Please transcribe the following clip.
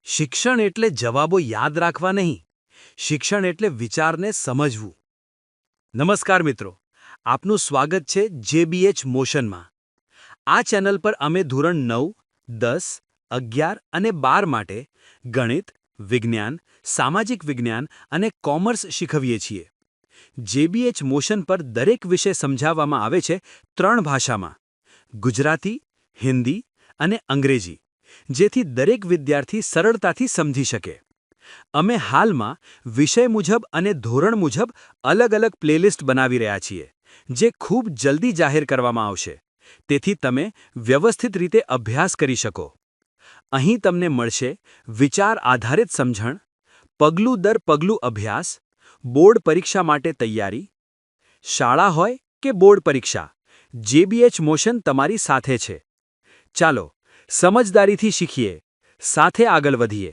શિક્ષણ એટલે જવાબો યાદ રાખવા નહીં, શિક્ષણ એટલે વિચારને સમજવું. નમસ્કાર મિત્રો, આપનું સ્વાગત છે જેબીએચ મોશનમાં. આ ચેનલ પર અમે ધોરણ 9, 10, 11 અને 12 માટે ગણિત, વિજ્ઞાન, સામાજિક વિજ્ઞાન અને કોમર્સ શીખવીએ છીએ. જેબીએચ મોશન પર દરેક વિષય સમજાવવામાં આવે છે 3 ભાષામાં: ગુજરાતી, હિન્દી અને અંગ્રેજી, જેથી દરેક વિદ્યાર્થી સરળતાથી સમજી શકે. અમે હાલમાં વિષય મુજબ અને ધોરણ મુજબ અલગ-અલગ પ્લેલિસ્ટ બનાવી રહ્યા છીએ, જે ખૂબ જલ્દી જાહેર કરવામાં આવશે, તેથી તમે વ્યવસ્થિત રીતે અભ્યાસ કરી શકો. અહીં તમને મળશે વિચાર આધારિત સમજણ, પગલું દર પગલું અભ્યાસ, બોર્ડ પરીક્ષા માટે તૈયારી. શાળા હોય કે બોર્ડ પરીક્ષા, જેબીએચ મોશન તમારી સાથે છે. ચાલો સમજદારીથી શીખીએ, સાથે આગળ વધીએ.